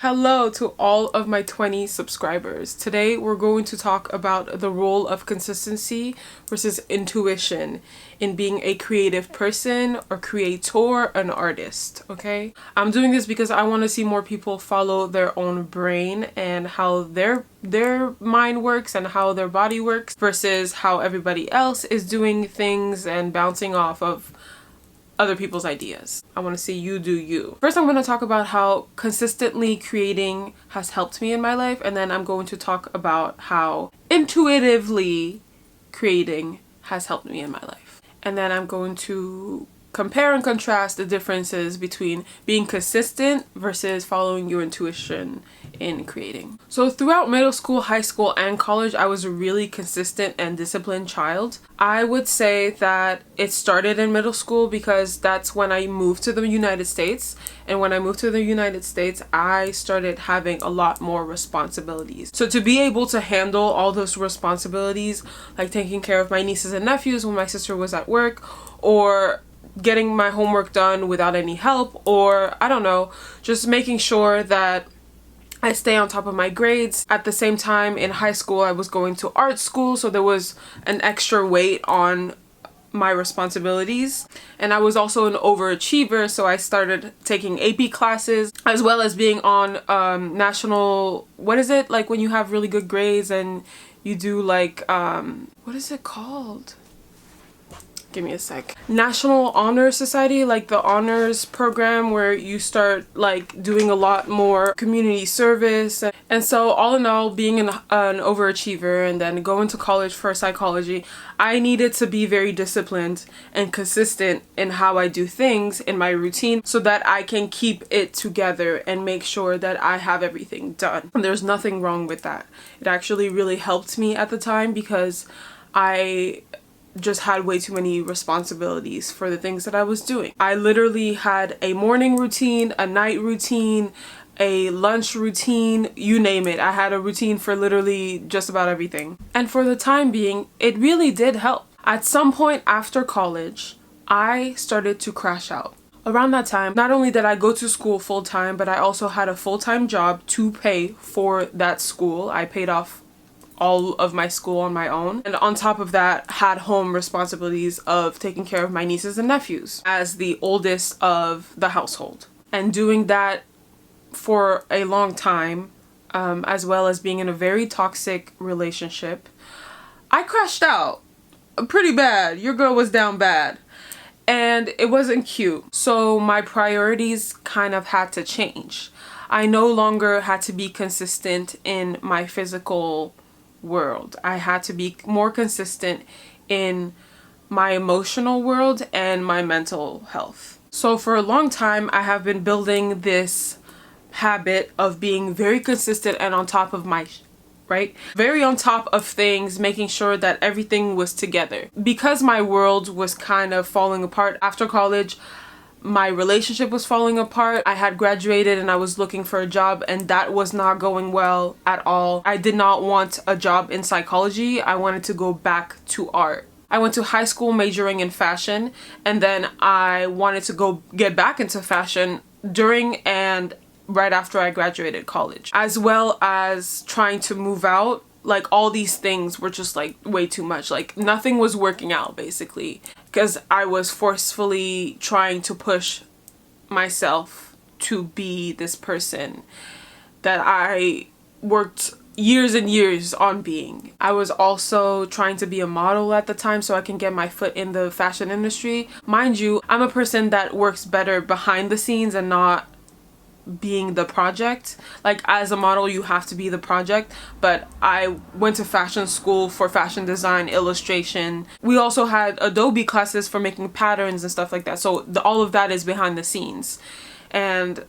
Hello to all of my 20 subscribers. Today we're going to talk about the role of consistency versus intuition in being a creative person or creator, an artist, okay? I'm doing this because I want to see more people follow their own brain and how their mind works and how their body works versus how everybody else is doing things and bouncing off of other people's ideas. I want to see you do you. First, I'm going to talk about how consistently creating has helped me in my life, and then I'm going to talk about how intuitively creating has helped me in my life. And then I'm going to compare and contrast the differences between being consistent versus following your intuition in creating. So throughout middle school, high school, and college, I was a really consistent and disciplined child. I would say that it started in middle school because that's when I moved to the United States. And when I moved to the United States, I started having a lot more responsibilities. So to be able to handle all those responsibilities, like taking care of my nieces and nephews when my sister was at work, or getting my homework done without any help, or I don't know, just making sure that I stay on top of my grades. At the same time, in high school, I was going to art school, so there was an extra weight on my responsibilities. And I was also an overachiever, so I started taking AP classes, as well as being on national, what is it? Like when you have really good grades and you do like, what is it called? Give me a sec. National Honor Society, like the honors program where you start like doing a lot more community service. And so all in all, being an overachiever and then going to college for psychology, I needed to be very disciplined and consistent in how I do things in my routine so that I can keep it together and make sure that I have everything done. And there's nothing wrong with that. It actually really helped me at the time because I just had way too many responsibilities for the things that I was doing. I literally had a morning routine, a night routine, a lunch routine, you name it. I had a routine for literally just about everything. And for the time being, it really did help. At some point after college, I started to crash out. Around that time, not only did I go to school full-time, but I also had a full-time job to pay for that school. I paid off all of my school on my own, and on top of that had home responsibilities of taking care of my nieces and nephews as the oldest of the household, and doing that for a long time, as well as being in a very toxic relationship. I crashed out pretty bad. Your girl was down bad and it wasn't cute. So my priorities kind of had to change. I no longer had to be consistent in my physical world. I had to be more consistent in my emotional world and my mental health. So for a long time, I have been building this habit of being very consistent and on top of my very on top of things, making sure that everything was together. Because my world was kind of falling apart after college, my relationship was falling apart. I had graduated and I was looking for a job, and that was not going well at all. I did not want a job in psychology. I wanted to go back to art. I went to high school majoring in fashion, and then I wanted to go get back into fashion during and right after I graduated college, as well as trying to move out. Like all these things were just like way too much. Like nothing was working out basically, because I was forcefully trying to push myself to be this person that I worked years and years on being. I was also trying to be a model at the time so I can get my foot in the fashion industry. Mind you, I'm a person that works better behind the scenes and not being the project. Like as a model, you have to be the project, but I went to fashion school for fashion design, illustration. We also had Adobe classes for making patterns and stuff like that. So all of that is behind the scenes. And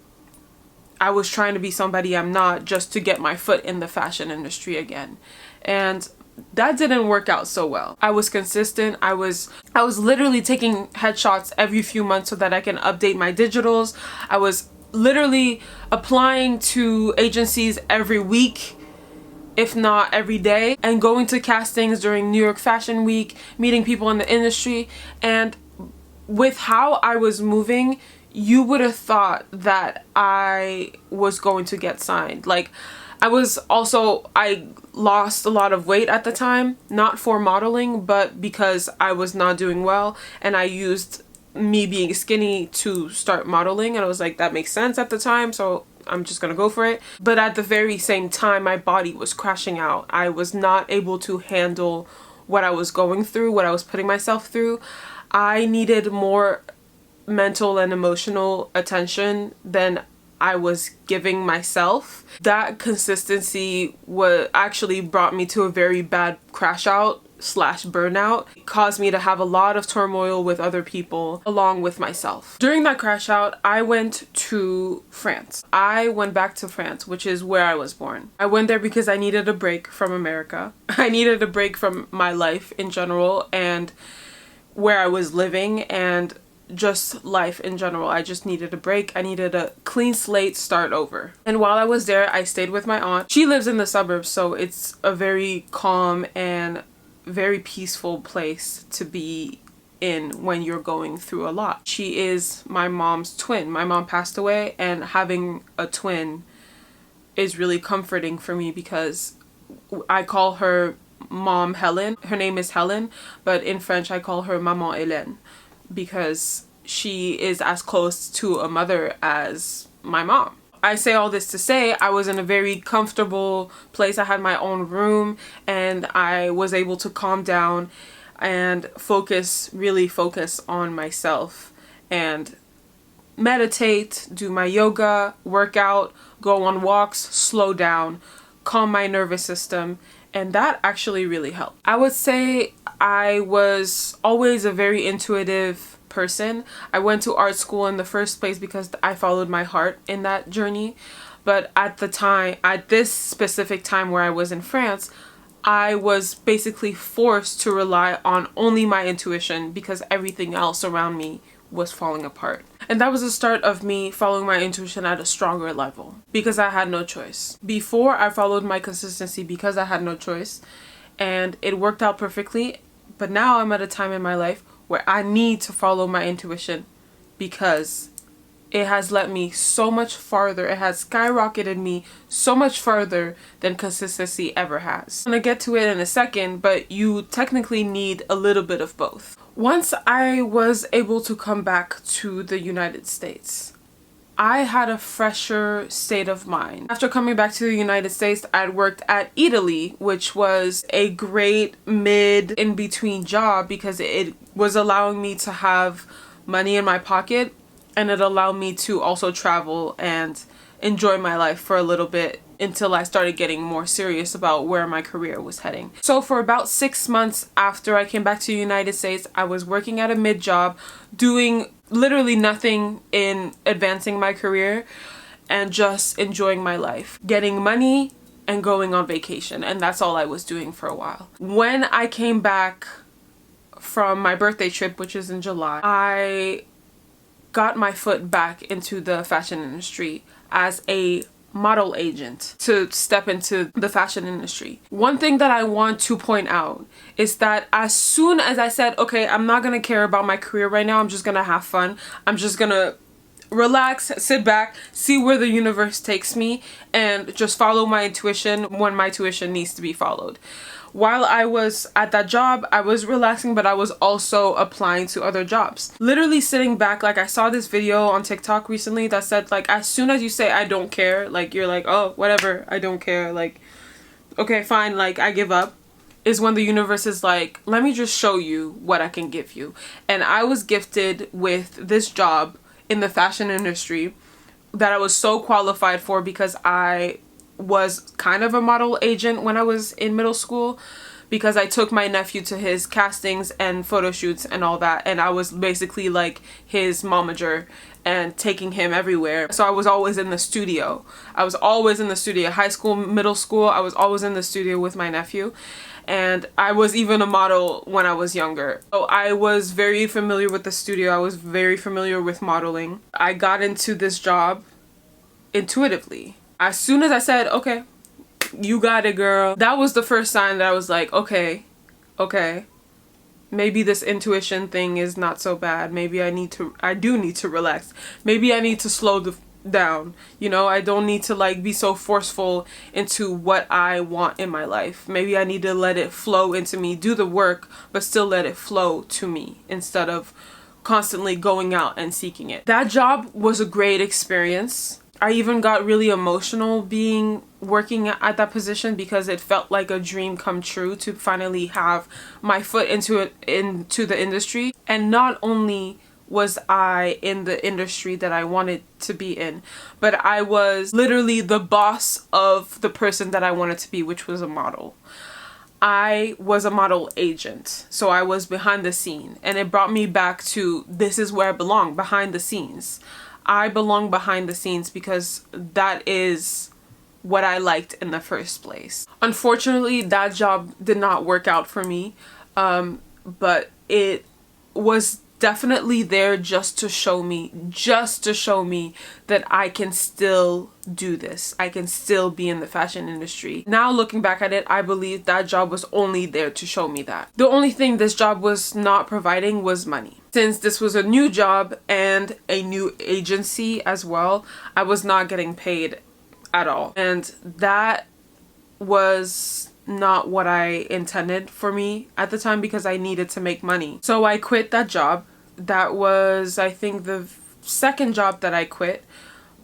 I was trying to be somebody I'm not, just to get my foot in the fashion industry again. And that didn't work out so well. I was consistent. I was literally taking headshots every few months so that I can update my digitals. I was literally applying to agencies every week, if not every day, and going to castings during New York Fashion Week, meeting people in the industry. And with how I was moving, you would have thought that I was going to get signed. Like, I lost a lot of weight at the time, not for modeling, but because I was not doing well, and I used me being skinny to start modeling, and I was like, that makes sense at the time, so I'm just gonna go for it. But at the very same time, my body was crashing out. I was not able to handle what I was going through, what I was putting myself through. I needed more mental and emotional attention than I was giving myself. That consistency actually brought me to a very bad crash out / burnout. It caused me to have a lot of turmoil with other people along with myself. During that crash out, I went to France. I went back to France, which is where I was born. I went there because I needed a break from America. I needed a break from my life in general and where I was living and just life in general. I just needed a break. I needed a clean slate, start over. And while I was there, I stayed with my aunt. She lives in the suburbs, so it's a very calm and very peaceful place to be in when you're going through a lot. She is my mom's twin. My mom passed away, and having a twin is really comforting for me because I call her Mom Helen. Her name is Helen, but in French I call her Maman Hélène because she is as close to a mother as my mom. I say all this to say I was in a very comfortable place. I had my own room and I was able to calm down and really focus on myself and meditate, do my yoga, work out, go on walks, slow down, calm my nervous system, and that actually really helped. I would say I was always a very intuitive person. I went to art school in the first place because I followed my heart in that journey. But at this specific time where I was in France, I was basically forced to rely on only my intuition because everything else around me was falling apart. And that was the start of me following my intuition at a stronger level because I had no choice. Before, I followed my consistency because I had no choice and it worked out perfectly. But now I'm at a time in my life where I need to follow my intuition because it has led me so much farther. It has skyrocketed me so much farther than consistency ever has. I'm gonna get to it in a second, but you technically need a little bit of both. Once I was able to come back to the United States, I had a fresher state of mind. After coming back to the United States, I'd worked at Eataly, which was a great in-between job because it was allowing me to have money in my pocket and it allowed me to also travel and enjoy my life for a little bit until I started getting more serious about where my career was heading. So for about 6 months after I came back to the United States, I was working at a mid job, doing literally nothing in advancing my career and just enjoying my life, getting money and going on vacation. And that's all I was doing for a while. When I came back from my birthday trip, which is in July, I got my foot back into the fashion industry as a model agent to step into the fashion industry. One thing that I want to point out is that as soon as I said, okay, I'm not gonna care about my career right now, I'm just gonna have fun, I'm just gonna relax, sit back, see where the universe takes me, and just follow my intuition when my intuition needs to be followed. While I was at that job, I was relaxing, but I was also applying to other jobs. Literally sitting back, like I saw this video on TikTok recently that said like, as soon as you say I don't care, like you're like, oh, whatever, I don't care, like, okay, fine, like I give up, is when the universe is like, let me just show you what I can give you. And I was gifted with this job in the fashion industry that I was so qualified for because I was kind of a model agent when I was in middle school because I took my nephew to his castings and photo shoots and all that, and I was basically like his momager and taking him everywhere. So I was always in the studio. High school, middle school, I was always in the studio with my nephew, and I was even a model when I was younger. So I was very familiar with the studio. I was very familiar with modeling. I got into this job intuitively. As soon as I said, okay, you got it, girl, that was the first sign that I was like, okay, maybe this intuition thing is not so bad. Maybe I do need to relax. Maybe I need to slow down. You know, I don't need to like be so forceful into what I want in my life. Maybe I need to let it flow into me, do the work, but still let it flow to me instead of constantly going out and seeking it. That job was a great experience. I even got really emotional working at that position because it felt like a dream come true to finally have my foot into the industry. And not only was I in the industry that I wanted to be in, but I was literally the boss of the person that I wanted to be, which was a model. I was a model agent, so I was behind the scene, and it brought me back to this is where I belong, behind the scenes. I belong behind the scenes because that is what I liked in the first place. Unfortunately, that job did not work out for me, but it was definitely there just to show me that I can still do this. I can still be in the fashion industry. Now looking back at it, I believe that job was only there to show me that. The only thing this job was not providing was money. Since this was a new job and a new agency as well, I was not getting paid at all. And that was not what I intended for me at the time because I needed to make money. So I quit that job. That was, I think, the second job that I quit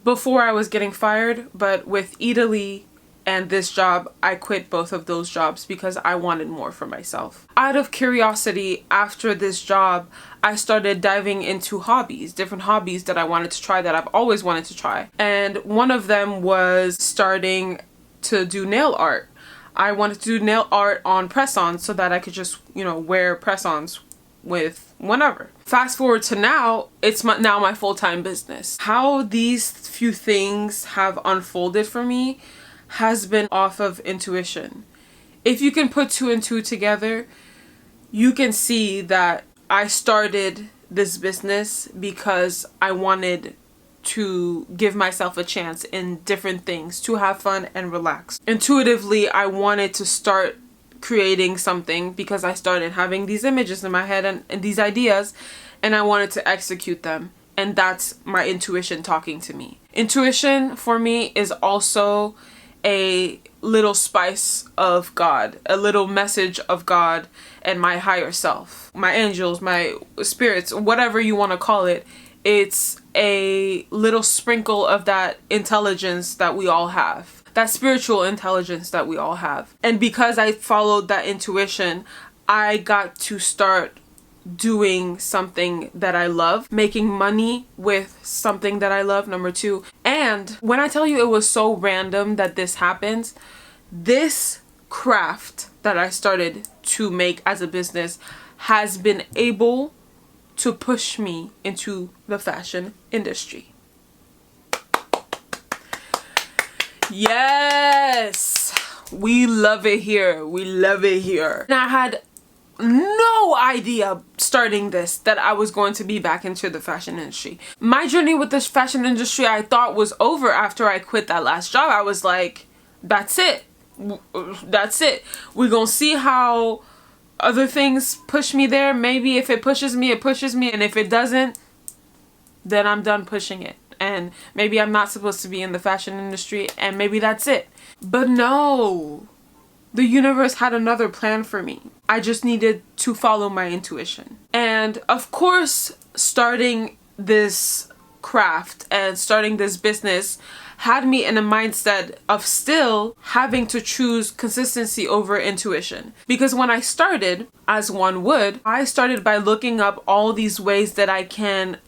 before I was getting fired. But with Italy and this job, I quit both of those jobs because I wanted more for myself. Out of curiosity, after this job, I started diving into hobbies, different hobbies that I wanted to try, that I've always wanted to try. And one of them was starting to do nail art. I wanted to do nail art on press-ons so that I could just, you know, wear press-ons with whenever. Fast forward to now, it's now my full-time business. How these few things have unfolded for me has been off of intuition. If you can put two and two together, you can see that I started this business because I wanted to give myself a chance in different things, to have fun and relax. Intuitively, I wanted to start creating something because I started having these images in my head and these ideas, and I wanted to execute them. And that's my intuition talking to me. Intuition for me is also a little spice of God, a little message of God and my higher self, my angels, my spirits, whatever you want to call it. It's a little sprinkle of that intelligence that we all have, that spiritual intelligence that we all have. And because I followed that intuition, I got to start doing something that I love, making money with something that I love, number two. And when I tell you it was so random that this happened, this craft that I started to make as a business has been able to push me into the fashion industry. Yes, we love it here. We love it here. And I had no idea starting this that I was going to be back into the fashion industry. My journey with this fashion industry I thought was over after I quit that last job. I was like, that's it. That's it. We're gonna see how other things push me there. Maybe if it pushes me, it pushes me. And if it doesn't, then I'm done pushing it. And maybe I'm not supposed to be in the fashion industry, and maybe that's it. But no. The universe had another plan for me. I just needed to follow my intuition. And of course, starting this craft and starting this business had me in a mindset of still having to choose consistency over intuition. Because when I started, as one would, I started by looking up all these ways that I can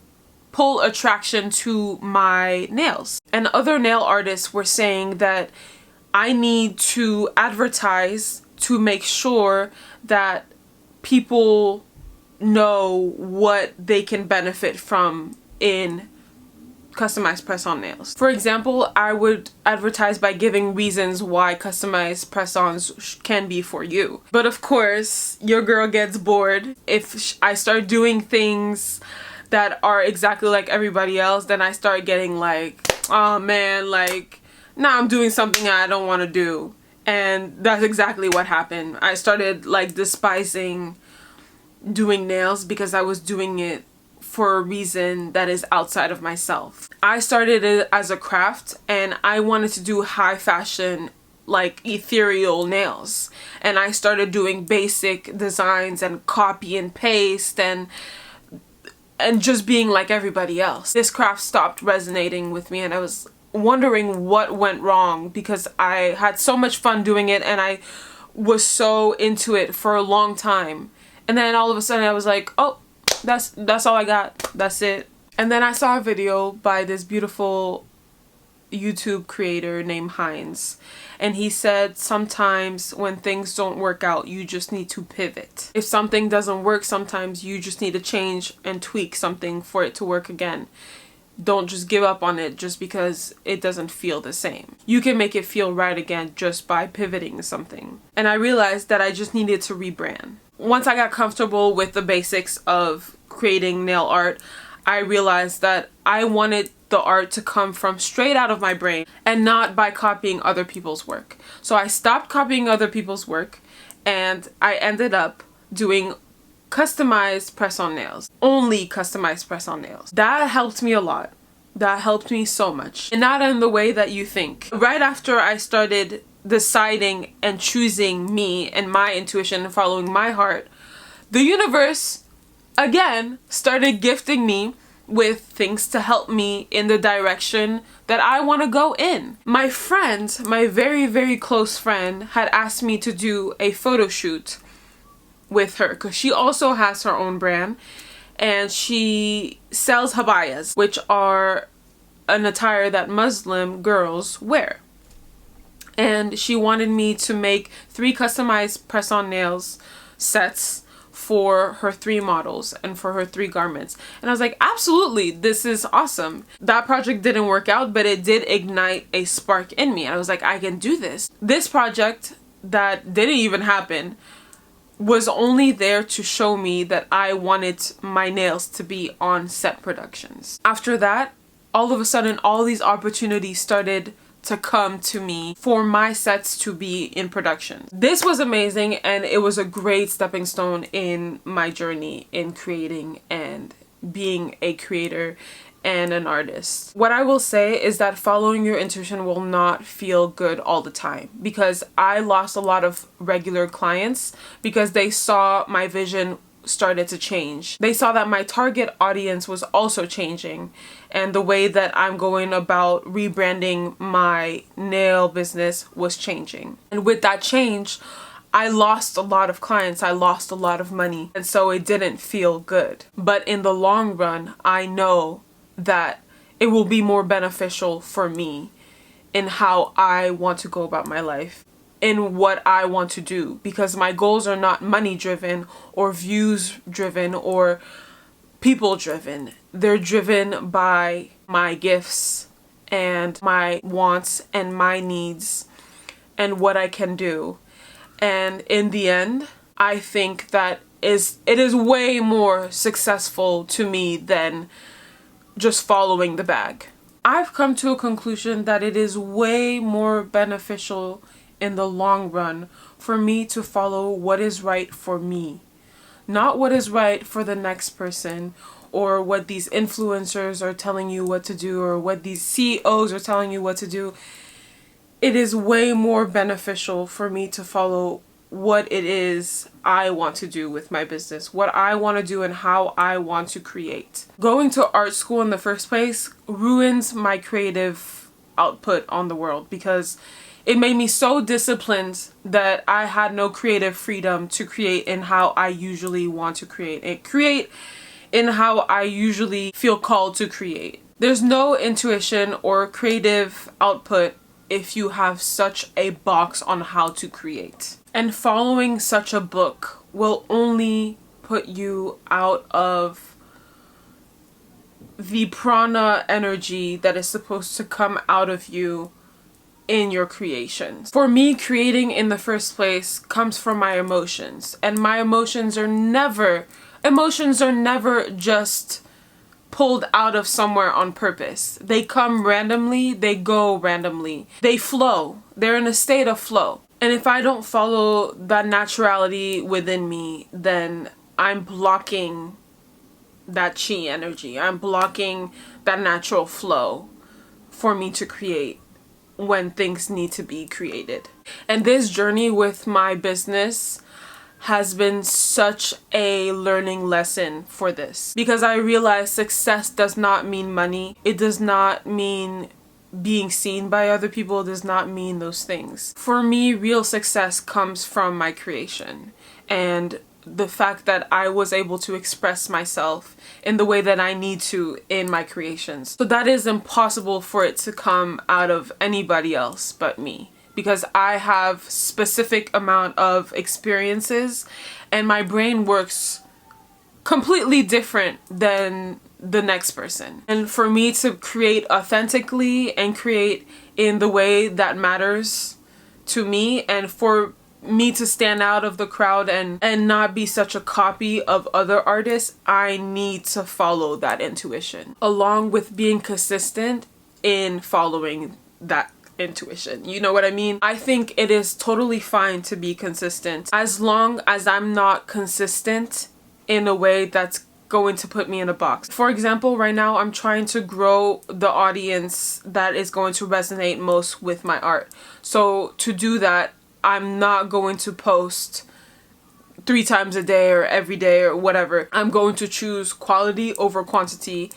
pull attraction to my nails. And other nail artists were saying that I need to advertise to make sure that people know what they can benefit from in customized press-on nails. For example, I would advertise by giving reasons why customized press-ons can be for you. But of course, your girl gets bored. If I start doing things that are exactly like everybody else, then I start getting like, oh man, like, now I'm doing something I don't want to do. And that's exactly what happened. I started like despising doing nails because I was doing it for a reason that is outside of myself. I started it as a craft and I wanted to do high fashion, like ethereal nails. And I started doing basic designs and copy and paste and just being like everybody else. This craft stopped resonating with me and I was wondering what went wrong because I had so much fun doing it and I was so into it for a long time. And then all of a sudden I was like, oh, that's all I got. That's it. And then I saw a video by this beautiful YouTube creator named Heinz. And he said sometimes when things don't work out, you just need to pivot. If something doesn't work, sometimes you just need to change and tweak something for it to work again. Don't just give up on it just because it doesn't feel the same. You can make it feel right again just by pivoting something. And I realized that I just needed to rebrand. Once I got comfortable with the basics of creating nail art, I realized that I wanted the art to come from straight out of my brain and not by copying other people's work. So I stopped copying other people's work and I ended up doing customized press-on nails. Only customized press-on nails. That helped me a lot. That helped me so much. And not in the way that you think. Right after I started deciding and choosing me and my intuition and following my heart, the universe again started gifting me with things to help me in the direction that I want to go in. My friend, my very, very close friend, had asked me to do a photo shoot with her because she also has her own brand and she sells habayas, which are an attire that Muslim girls wear. And she wanted me to make 3 customized press-on nails sets for her 3 models and for her 3 garments. And I was like, absolutely, this is awesome. That project didn't work out, but it did ignite a spark in me. And I was like, I can do this. This project that didn't even happen was only there to show me that I wanted my nails to be on set productions. After that, all of a sudden, all these opportunities started to come to me for my sets to be in production. This was amazing and it was a great stepping stone in my journey in creating and being a creator and an artist. What I will say is that following your intuition will not feel good all the time, because I lost a lot of regular clients because they saw my vision started to change. They saw that my target audience was also changing and the way that I'm going about rebranding my nail business was changing. And with that change, I lost a lot of clients, I lost a lot of money, and so it didn't feel good. But in the long run, I know that it will be more beneficial for me in how I want to go about my life, in what I want to do, because my goals are not money driven or views driven or people driven. They're driven by my gifts and my wants and my needs and what I can do. And in the end, I think that it is way more successful to me than just following the bag. I've come to a conclusion that it is way more beneficial in the long run for me to follow what is right for me, not what is right for the next person or what these influencers are telling you what to do or what these CEOs are telling you what to do. It is way more beneficial for me to follow what it is I want to do with my business, what I want to do and how I want to create. Going to art school in the first place ruins my creative output on the world because it made me so disciplined that I had no creative freedom to create in how I usually want to create and create in how I usually feel called to create. There's no intuition or creative output if you have such a box on how to create. And following such a book will only put you out of the prana energy that is supposed to come out of you in your creations. For me, creating in the first place comes from my emotions, and my emotions are never just pulled out of somewhere on purpose. They come randomly, they go randomly. They flow. They're in a state of flow. And if I don't follow that naturality within me, then I'm blocking that chi energy. I'm blocking that natural flow for me to create when things need to be created. And this journey with my business has been such a learning lesson for this, because I realized success does not mean money. It does not mean being seen by other people. It does not mean those things. For me, real success comes from my creation and the fact that I was able to express myself in the way that I need to in my creations. So that is impossible for it to come out of anybody else but me, because I have specific amount of experiences and my brain works completely different than the next person. And for me to create authentically and create in the way that matters to me, and for me to stand out of the crowd and not be such a copy of other artists, I need to follow that intuition, along with being consistent in following that intuition. You know what I mean? I think it is totally fine to be consistent as long as I'm not consistent in a way that's going to put me in a box. For example, right now I'm trying to grow the audience that is going to resonate most with my art. So to do that, I'm not going to post 3 times a day or every day or whatever. I'm going to choose quality over quantity,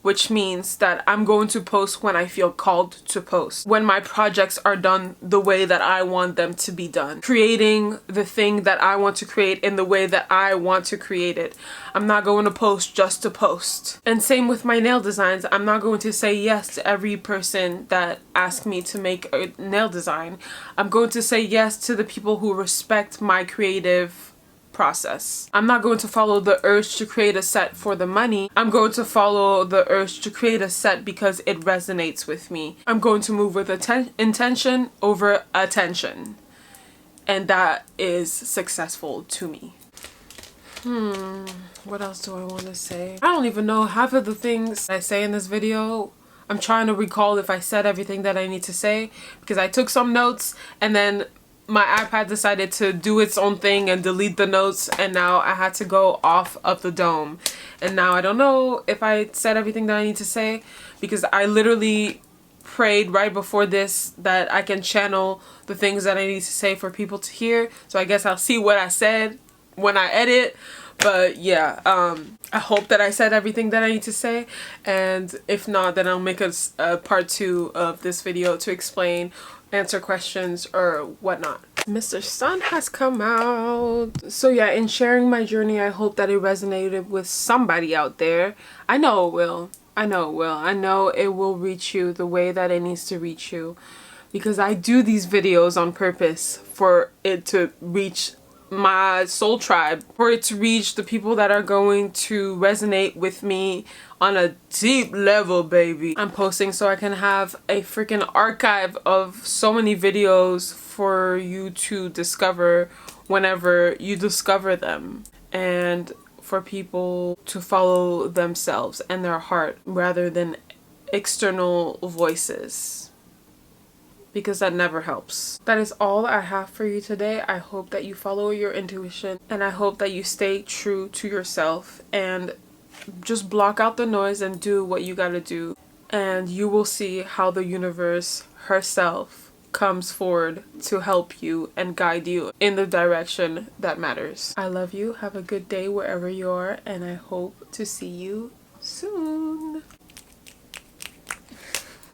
which means that I'm going to post when I feel called to post, when my projects are done the way that I want them to be done, creating the thing that I want to create in the way that I want to create it. I'm not going to post just to post. And same with my nail designs. I'm not going to say yes to every person that asks me to make a nail design. I'm going to say yes to the people who respect my creative process. I'm not going to follow the urge to create a set for the money. I'm going to follow the urge to create a set because it resonates with me. I'm going to move with intention over attention. And that is successful to me. What else do I want to say? I don't even know half of the things I say in this video. I'm trying to recall if I said everything that I need to say, because I took some notes and then my iPad decided to do its own thing and delete the notes, and now I had to go off of the dome. And now I don't know if I said everything that I need to say, because I literally prayed right before this that I can channel the things that I need to say for people to hear. So I guess I'll see what I said when I edit. But yeah, I hope that I said everything that I need to say, and if not, then I'll make a part 2 of this video to explain, answer questions or whatnot. Mr. Sun has come out. So yeah, in sharing my journey, I hope that it resonated with somebody out there. I know it will. I know it will. I know it will reach you the way that it needs to reach you, because I do these videos on purpose for it to reach my soul tribe, for it to reach the people that are going to resonate with me on a deep level, baby. I'm posting so I can have a freaking archive of so many videos for you to discover whenever you discover them, and for people to follow themselves and their heart rather than external voices, because that never helps. That is all I have for you today. I hope that you follow your intuition, and I hope that you stay true to yourself and just block out the noise and do what you gotta do, and you will see how the universe herself comes forward to help you and guide you in the direction that matters. I love you. Have a good day wherever you are, and I hope to see you soon.